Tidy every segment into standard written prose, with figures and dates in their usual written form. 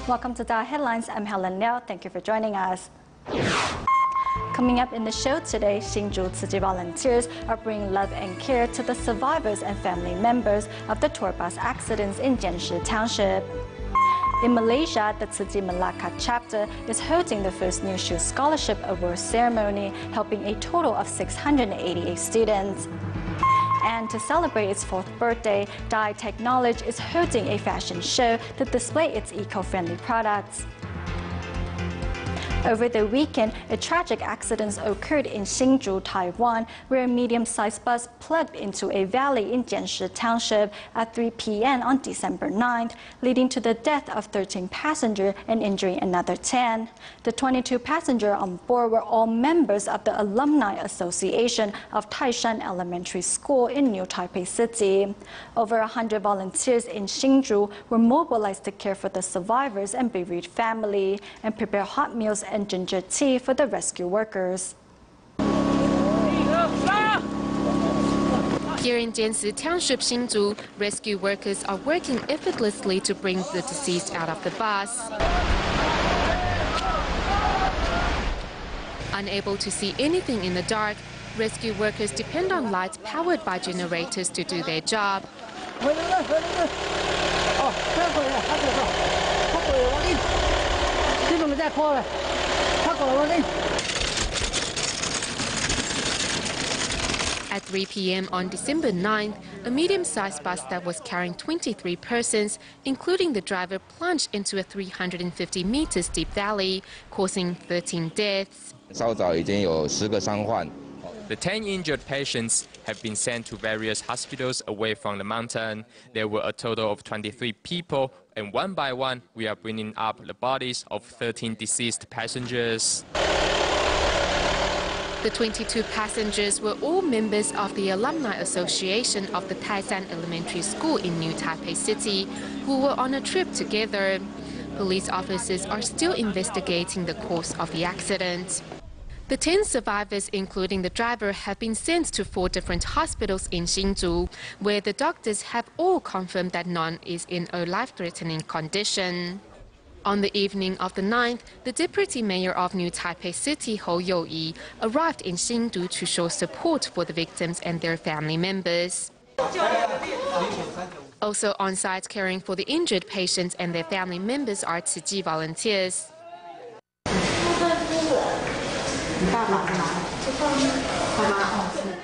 Welcome to DaAi Headlines. I'm Helen Liao. Thank you for joining us. Coming up in the show today, Hsinchu Tzu Chi volunteers are bringing love and care to the survivors and family members of the tour bus accidents in Jianshi Township. In Malaysia, the Tzu Chi Malacca chapter is hosting the first New Shoe Scholarship Award ceremony, helping a total of 688 students. And to celebrate its 4th birthday, DaAi Technology is hosting a fashion show to display its eco-friendly products. Over the weekend, a tragic accident occurred in Hsinchu, Taiwan, where a medium-sized bus plugged into a valley in Jianshi Township at 3 p.m. on December 9th, leading to the death of 13 passengers and injuring another 10. The 22 passengers on board were all members of the Alumni Association of Taishan Elementary School in New Taipei City. Over 100 volunteers in Hsinchu were mobilized to care for the survivors and bereaved family and prepare hot meals and ginger tea for the rescue workers. Here in Jianshi Township, Hsinchu, rescue workers are working effortlessly to bring the deceased out of the bus. Unable to see anything in the dark, rescue workers depend on lights powered by generators to do their job. At 3 p.m. on December 9th, a medium-sized bus that was carrying 23 persons, including the driver, plunged into a 350 meters deep valley, causing 13 deaths. The 10 injured patients have been sent to various hospitals away from the mountain. There were a total of 23 people, and one by one, we are bringing up the bodies of 13 deceased passengers. The 22 passengers were all members of the Alumni Association of the Taishan Elementary School in New Taipei City, who were on a trip together. Police officers are still investigating the cause of the accident. The 10 survivors, including the driver, have been sent to 4 different hospitals in Hsinchu, where the doctors have all confirmed that none is in a life-threatening condition. On the evening of the 9th, the Deputy Mayor of New Taipei City, Hou You-yi, arrived in Hsinchu to show support for the victims and their family members. Also on site caring for the injured patients and their family members are Tzu Chi volunteers.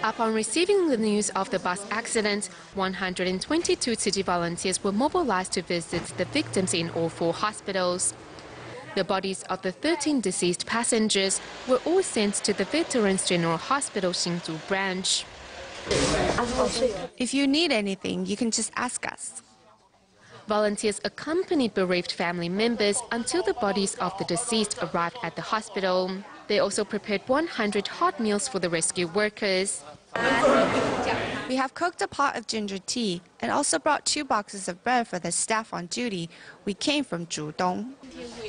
Upon receiving the news of the bus accident, 122 Tzu Chi volunteers were mobilized to visit the victims in all 4 hospitals. The bodies of the 13 deceased passengers were all sent to the Veterans General Hospital Hsinchu branch. If you need anything, you can just ask us. Volunteers accompanied bereaved family members until the bodies of the deceased arrived at the hospital. They also prepared 100 hot meals for the rescue workers. We have cooked a pot of ginger tea and also brought 2 boxes of bread for the staff on duty. We came from Zhudong.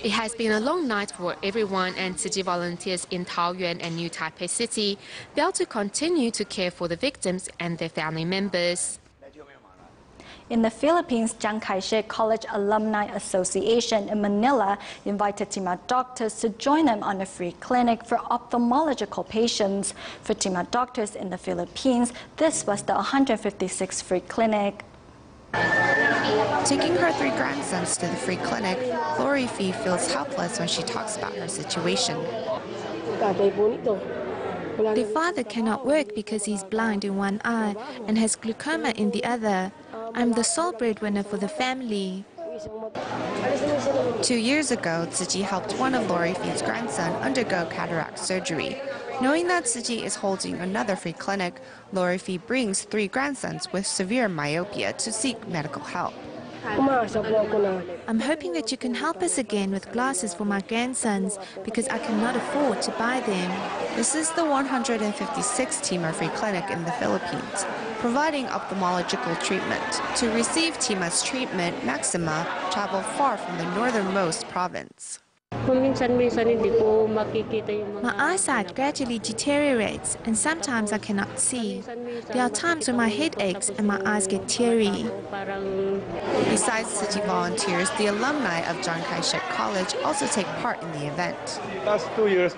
It has been a long night for everyone, and Tzu Chi volunteers in Taoyuan and New Taipei City vowed to continue to care for the victims and their family members. In the Philippines, Chiang Kai-shek College Alumni Association in Manila invited Tima doctors to join them on a free clinic for ophthalmological patients. For Tima doctors in the Philippines, this was the 156th free clinic. Taking her 3 grandsons to the free clinic, Lori Fee feels helpless when she talks about her situation. The father cannot work because he's blind in one eye and has glaucoma in the other. I'm the sole breadwinner for the family. 2 years ago, Tzu Chi helped one of Lori Fee's grandson undergo cataract surgery. Knowing that Tzu Chi is holding another free clinic, Lori Fee brings 3 grandsons with severe myopia to seek medical help. I'm hoping that you can help us again with glasses for my grandsons because I cannot afford to buy them. This is the 156th Tima free clinic in the Philippines, providing ophthalmological treatment. To receive Tima's treatment, Maxima traveled far from the northernmost province. My eyesight gradually deteriorates and sometimes I cannot see. There are times when my head aches and my eyes get teary. Besides Tzu Chi volunteers, the alumni of Chiang Kai-shek College also take part in the event. Last 2 years,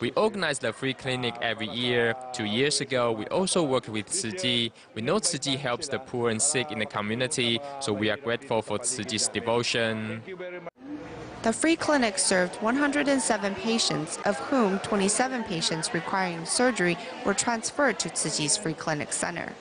We organize the free clinic every year. 2 years ago, we also worked with Tzu Chi. We know Tzu Chi helps the poor and sick in the community, so we are grateful for Tzu Chi's devotion. The free clinic served 107 patients, of whom 27 patients requiring surgery were transferred to Tzu Chi's free clinic center.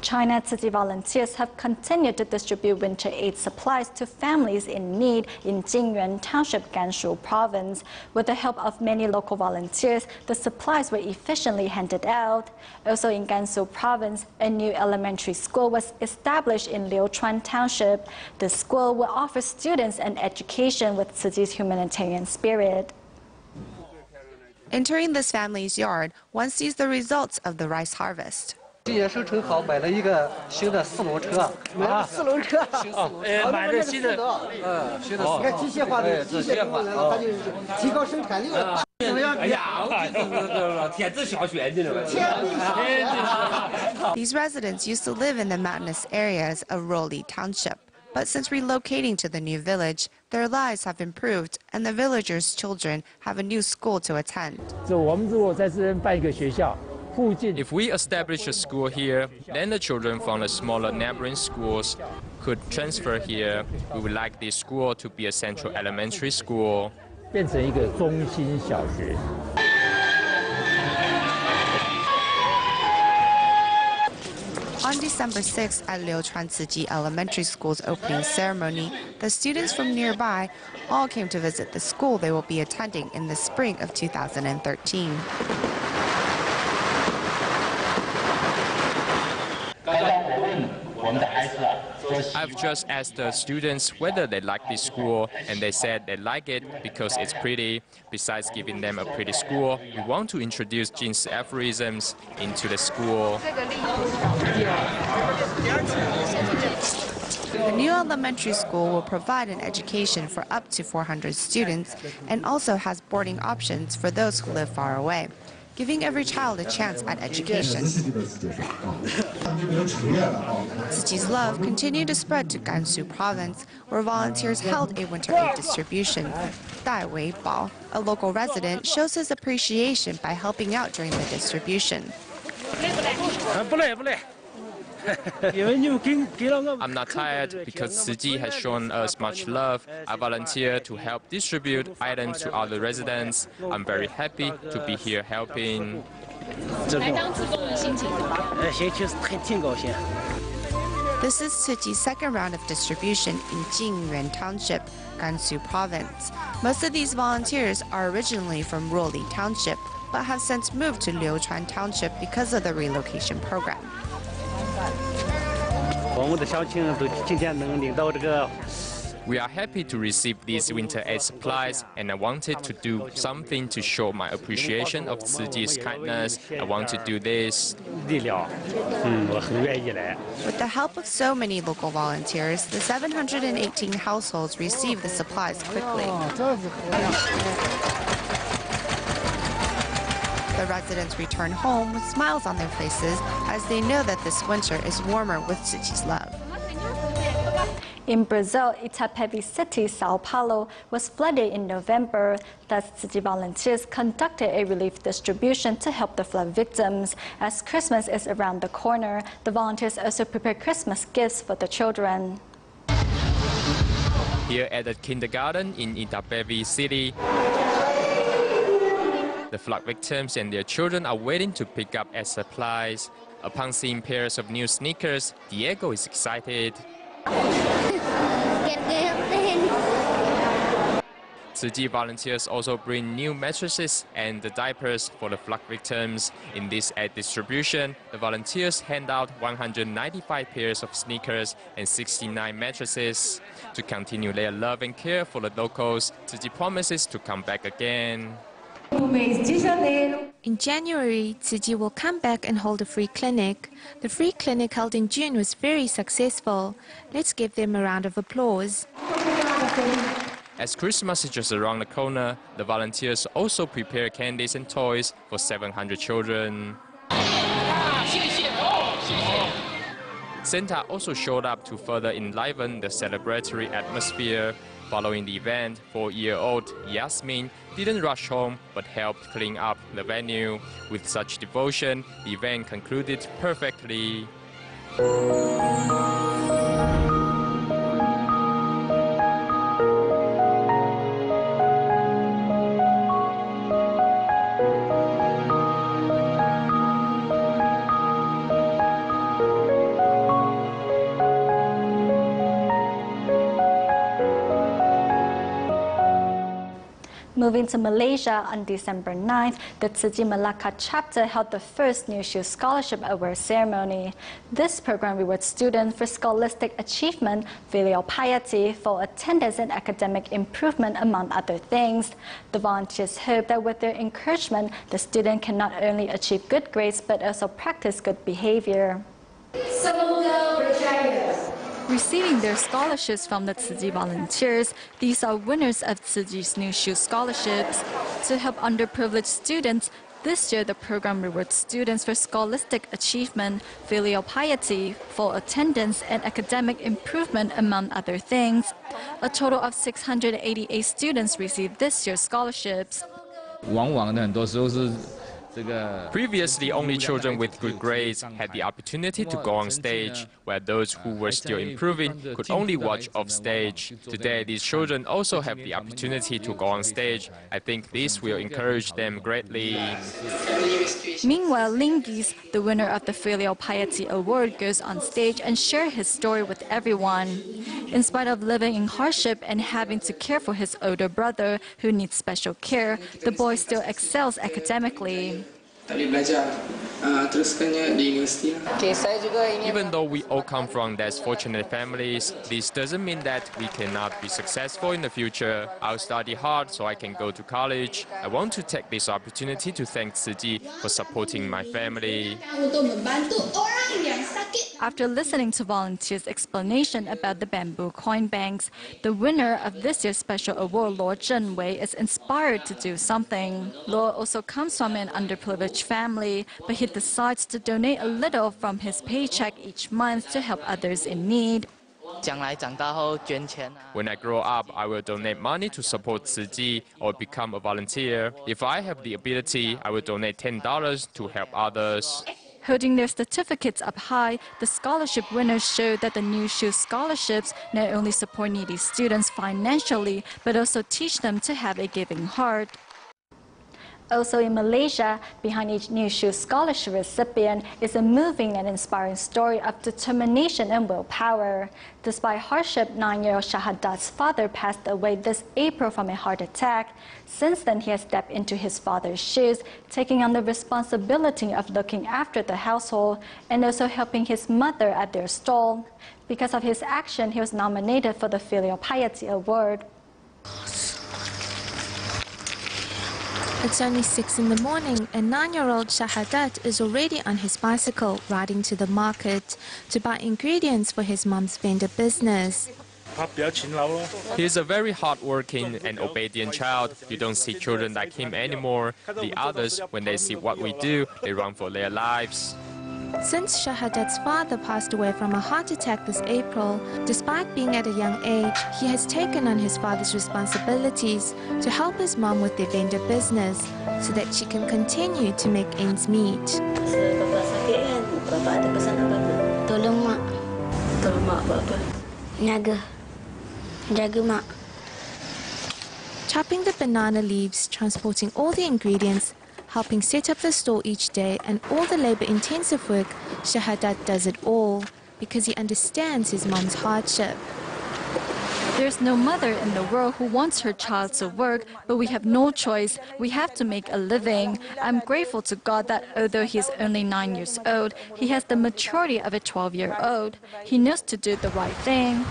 China Tzu Chi volunteers have continued to distribute winter aid supplies to families in need in Jingyuan Township, Gansu Province. With the help of many local volunteers, the supplies were efficiently handed out. Also in Gansu Province, a new elementary school was established in Liuchuan Township. The school will offer students an education with Tzu Chi's humanitarian spirit. Entering this family's yard, one sees the results of the rice harvest. 今年收成好，买了一个新的4轮车，买了4轮车，买的新的，新的，你看机械化的，机械化，它就提高生产力。哎呀，天子下雪的了，天地下。These residents used to live in the mountainous areas of Roli Township, but since relocating to the new village, their lives have improved, and the villagers' children have a new school to attend. 我们如果在这边办一个学校。 If we establish a school here, then the children from the smaller neighboring schools could transfer here. We would like this school to be a central elementary school. 变成一个中心小学。 On December 6th at Liuchuan Tzu Chi Elementary School's opening ceremony, the students from nearby all came to visit the school they will be attending in the spring of 2013. I've just asked the students whether they like this school, and they said they like it because it's pretty. Besides giving them a pretty school, we want to introduce Jin's aphorisms into the school. The new elementary school will provide an education for up to 400 students and also has boarding options for those who live far away, giving every child a chance at education. Tzu Chi's love continued to spread to Gansu Province, where volunteers held a winter aid distribution. DaAi Bao, a local resident, shows his appreciation by helping out during the distribution. I'm not tired because Tzu Chi has shown us much love. I volunteer to help distribute items to other residents. I'm very happy to be here helping. This is Tzu Chi's second round of distribution in Jingyuan Township, Gansu Province. Most of these volunteers are originally from Roli Township, but have since moved to Liuchuan Township because of the relocation program. We are happy to receive these winter aid supplies, and I wanted to do something to show my appreciation of Tzu Chi's kindness. I want to do this. With the help of so many local volunteers, the 718 households received the supplies quickly. The residents return home with smiles on their faces as they know that this winter is warmer with Tzu Chi's love. In Brazil, Itapevi City, Sao Paulo, was flooded in November. Thus, Tzu Chi volunteers conducted a relief distribution to help the flood victims. As Christmas is around the corner, the volunteers also prepared Christmas gifts for the children. Here at the kindergarten in Itapevi City, the flood victims and their children are waiting to pick up aid supplies. Upon seeing pairs of new sneakers, Diego is excited. Tzu Chi volunteers also bring new mattresses and the diapers for the flood victims. In this aid distribution, the volunteers hand out 195 pairs of sneakers and 69 mattresses. To continue their love and care for the locals, Tzu Chi promises to come back again. In January, Tzu Ji will come back and hold a free clinic. The free clinic held in June was very successful. Let's give them a round of applause. As Christmas is just around the corner, the volunteers also prepare candies and toys for 700 children. Santa also showed up to further enliven the celebratory atmosphere. Following the event, 4-year-old Yasmin didn't rush home but helped clean up the venue. With such devotion, the event concluded perfectly. Moving to Malaysia on December 9th, the Tzu Chi Malacca chapter held the first New Shoe Scholarship Award ceremony. This program rewards students for scholastic achievement, filial piety, for attendance and academic improvement, among other things. The volunteers hope that with their encouragement, the student can not only achieve good grades but also practice good behavior. Receiving their scholarships from the Tzu Chi volunteers, these are winners of Tzu Chi's New Shoe Scholarships. To help underprivileged students, this year the program rewards students for scholastic achievement, filial piety, full attendance, and academic improvement, among other things. A total of 688 students received this year's scholarships. Previously, only children with good grades had the opportunity to go on stage, where those who were still improving could only watch off stage. Today, these children also have the opportunity to go on stage. I think this will encourage them greatly. Meanwhile, Lingis, the winner of the Filial Piety Award, goes on stage and shares his story with everyone. In spite of living in hardship and having to care for his older brother, who needs special care, the boy still excels academically. Even though we all come from less fortunate families, this doesn't mean that we cannot be successful in the future. I'll study hard so I can go to college. I want to take this opportunity to thank Tzu Chi for supporting my family. After listening to volunteers' explanation about the bamboo coin banks, the winner of this year's special award, Luo Zhenwei, is inspired to do something. Luo also comes from an underprivileged family, but he decides to donate a little from his paycheck each month to help others in need. When I grow up, I will donate money to support Tzu Chi or become a volunteer. If I have the ability, I will donate $10 to help others. Holding their certificates up high, the scholarship winners showed that the New Shoe Scholarships not only support needy students financially, but also teach them to have a giving heart. Also in Malaysia, behind each New Shoe Scholarship recipient is a moving and inspiring story of determination and willpower. Despite hardship, 9-year-old Shahadat's father passed away this April from a heart attack. Since then, he has stepped into his father's shoes, taking on the responsibility of looking after the household and also helping his mother at their stall. Because of his action, he was nominated for the Filial Piety Award. It's only 6 in the morning and 9-year-old Shahadat is already on his bicycle riding to the market to buy ingredients for his mom's vendor business. He's a very hardworking and obedient child. You don't see children like him anymore. The others, when they see what we do, they run for their lives. Since Shahadat's father passed away from a heart attack this April, despite being at a young age, he has taken on his father's responsibilities to help his mom with their vendor business so that she can continue to make ends meet. Tolong mak. Tolong mak buat apa? Jaga mak. Chopping the banana leaves, transporting all the ingredients, helping set up the store each day, and all the labor-intensive work, Shahadat does it all because he understands his mom's hardship. There's no mother in the world who wants her child to work, but we have no choice. We have to make a living. I'm grateful to God that although he is only 9 years old, he has the maturity of a 12-year-old. He knows to do the right thing.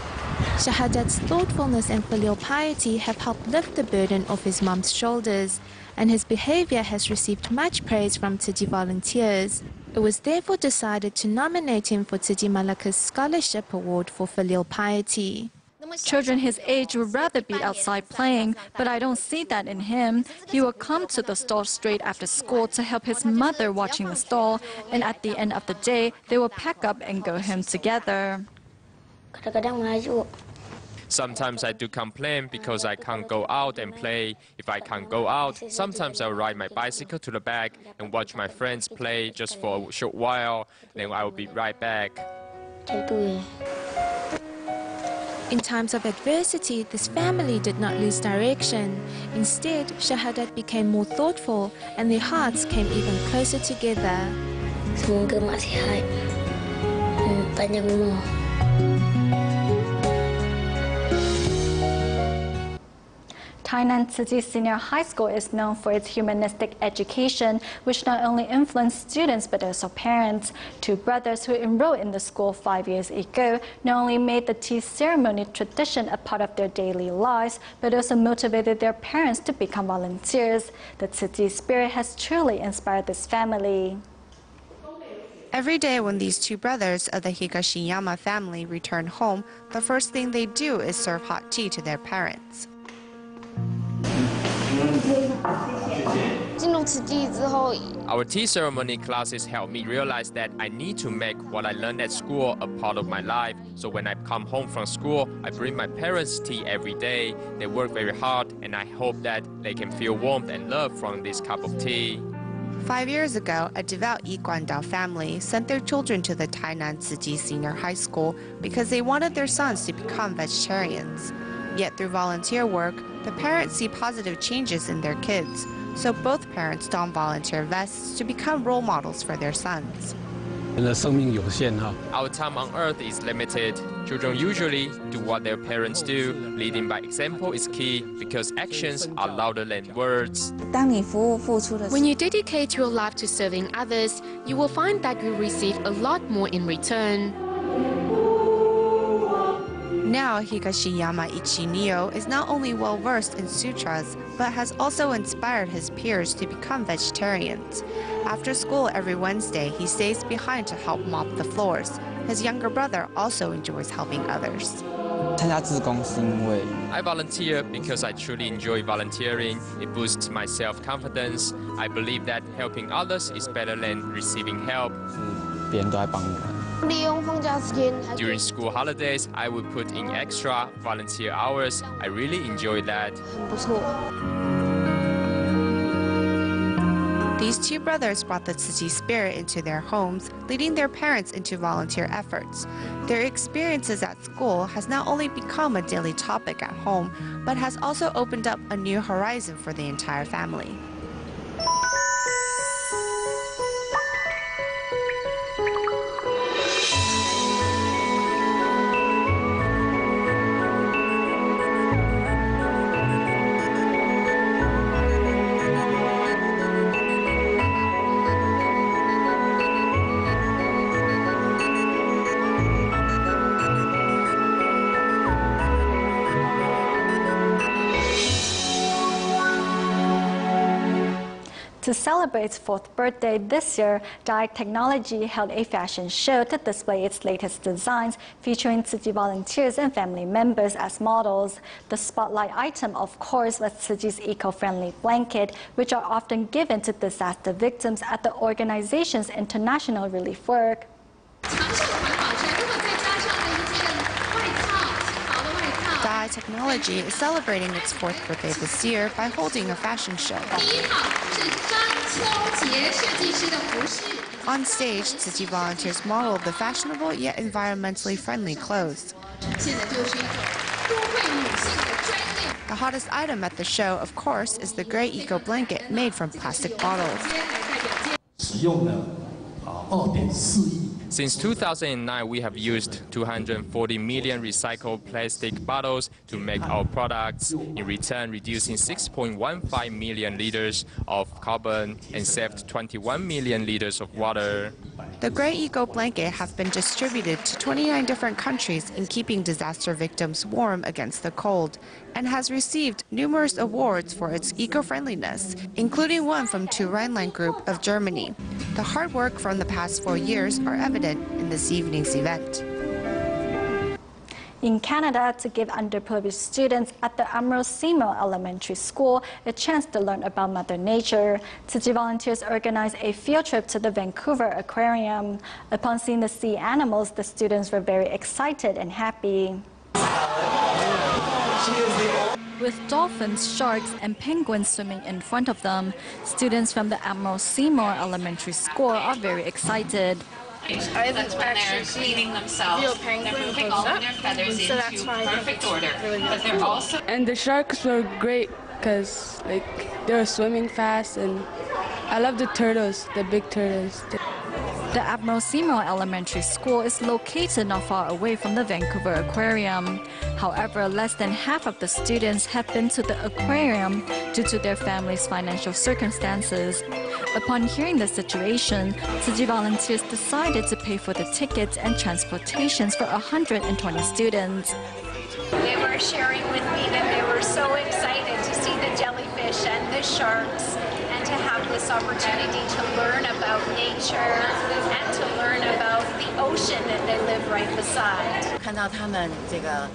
Shahadat's thoughtfulness and filial piety have helped lift the burden off his mom's shoulders, and his behavior has received much praise from Tzu Chi volunteers. It was therefore decided to nominate him for Tzu Chi Malaka's Scholarship Award for filial piety. Children his age would rather be outside playing, but I don't see that in him. He will come to the stall straight after school to help his mother watching the stall, and at the end of the day, they will pack up and go home together. Sometimes I do complain because I can't go out and play. If I can't go out, sometimes I'll ride my bicycle to the back and watch my friends play just for a short while, then I will be right back. In times of adversity, this family did not lose direction. Instead, Shahadat became more thoughtful and their hearts came even closer together. Semoga mak sihat, panjang umur. Tainan Tzu Chi Senior High School is known for its humanistic education, which not only influenced students but also parents. Two brothers who enrolled in the school 5 years ago not only made the tea ceremony tradition a part of their daily lives, but also motivated their parents to become volunteers. The Tzu Chi spirit has truly inspired this family. Every day when these two brothers of the Higashiyama family return home, the first thing they do is serve hot tea to their parents. Our tea ceremony classes helped me realize that I need to make what I learned at school a part of my life. So when I come home from school, I bring my parents tea every day. They work very hard, and I hope that they can feel warmth and love from this cup of tea. 5 years ago, a devout Yiguandao family sent their children to the Tainan Tzu Chi Senior High School because they wanted their sons to become vegetarians. Yet through volunteer work, the parents see positive changes in their kids, so both parents don volunteer vests to become role models for their sons. Our time on earth is limited. Children usually do what their parents do. Leading by example is key because actions are louder than words. When you dedicate your life to serving others, you will find that you receive a lot more in return. Now, Higashiyama Ichinio is not only well-versed in sutras, but has also inspired his peers to become vegetarians. After school every Wednesday, he stays behind to help mop the floors. His younger brother also enjoys helping others. I volunteer because I truly enjoy volunteering. It boosts my self-confidence. I believe that helping others is better than receiving help. During school holidays, I would put in extra volunteer hours. I really enjoy that. These two brothers brought the Tzu Chi spirit into their homes, leading their parents into volunteer efforts. Their experiences at school has not only become a daily topic at home, but has also opened up a new horizon for the entire family. To celebrate its 4th birthday this year, DaAi Technology held a fashion show to display its latest designs, featuring Tzu Chi volunteers and family members as models. The spotlight item, of course, was Tzu Chi's eco-friendly blanket, which are often given to disaster victims at the organization's international relief work. DaAi Technology is celebrating its 4th birthday this year by holding a fashion show. On stage, Tzu Chi volunteers modeled the fashionable yet environmentally friendly clothes. The hottest item at the show, of course, is the gray eco blanket made from plastic bottles. Since 2009, we have used 240 million recycled plastic bottles to make our products, in return reducing 6.15 million liters of carbon and saved 21 million liters of water. The Grey Eco blanket have been distributed to 29 different countries in keeping disaster victims warm against the cold, and has received numerous awards for its eco-friendliness, including one from Tu Rheinland Group of Germany. The hard work from the past 4 years are evident in this evening's event. In Canada, to give underprivileged students at the Admiral Seymour Elementary School a chance to learn about Mother Nature, Tzu Chi volunteers organized a field trip to the Vancouver Aquarium. Upon seeing the sea animals, the students were very excited and happy. With dolphins, sharks, and penguins swimming in front of them, students from the Admiral Seymour Elementary School are very excited. I think actually cleaning themselves. Real penguins pick all of their feathers into perfect order. But they're also and the sharks were great because they were swimming fast, and I love the turtles, the big turtles. The Admiral Seymour Elementary School is located not far away from the Vancouver Aquarium. However, less than half of the students have been to the aquarium due to their family's financial circumstances. Upon hearing the situation, Tzu Chi volunteers decided to pay for the tickets and transportations for 120 students. They were sharing with me that they were so excited to see the jellyfish and the sharks, and to have this opportunity to learn about nature and to learn about the ocean that they live right beside.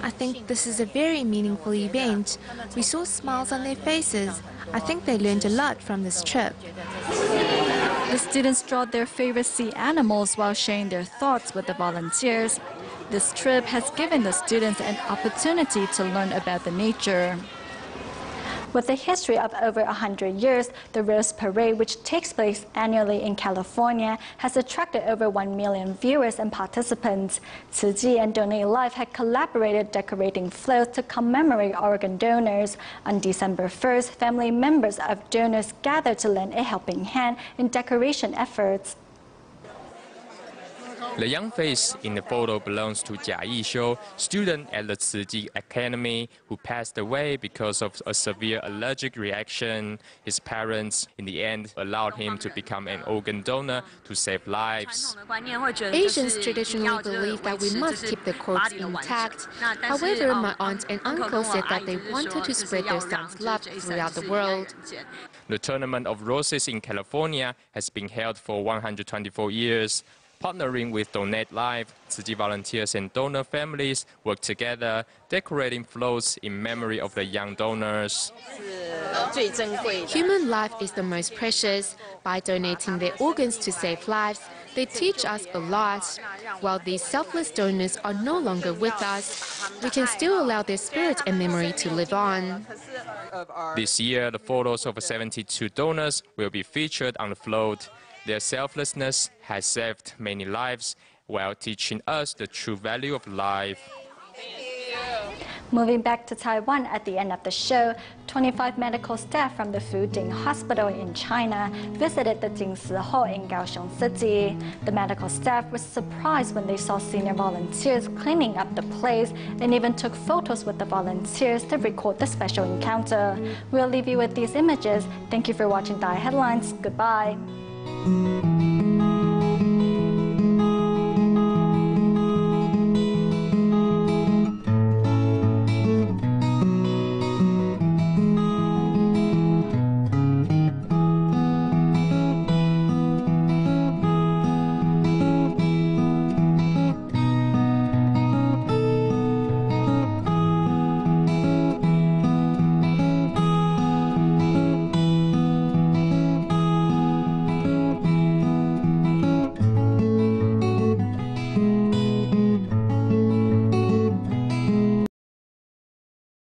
I think this is a very meaningful event. We saw smiles on their faces. I think they learned a lot from this trip. The students draw their favorite sea animals while sharing their thoughts with the volunteers. This trip has given the students an opportunity to learn about the nature. With a history of over 100 years, the Rose Parade, which takes place annually in California, has attracted over 1 million viewers and participants. Tzu Chi and DaAi Life had collaborated decorating floats to commemorate organ donors. On December 1st, family members of donors gathered to lend a helping hand in decoration efforts. The young face in the photo belongs to DaAi, student at the Tzu Chi Academy, who passed away because of a severe allergic reaction. His parents, in the end, allowed him to become an organ donor to save lives. Asians traditionally believe that we must keep the corpse intact. However, my aunt and uncle said that they wanted to spread their son's love throughout the world. The Tournament of Roses in California has been held for 124 years. Partnering with DaAi Life, Tzu Chi volunteers and donor families work together, decorating floats in memory of the young donors. Human life is the most precious. By donating their organs to save lives, they teach us a lot. While these selfless donors are no longer with us, we can still allow their spirit and memory to live on. This year, the photos of 72 donors will be featured on the float. Their selflessness has saved many lives while teaching us the true value of life. Moving back to Taiwan at the end of the show, 25 medical staff from the Fuding Hospital in China visited the Jingsi Hall in Kaohsiung City. The medical staff was surprised when they saw senior volunteers cleaning up the place and even took photos with the volunteers to record the special encounter. We'll leave you with these images. Thank you for watching DaAi Headlines. Goodbye.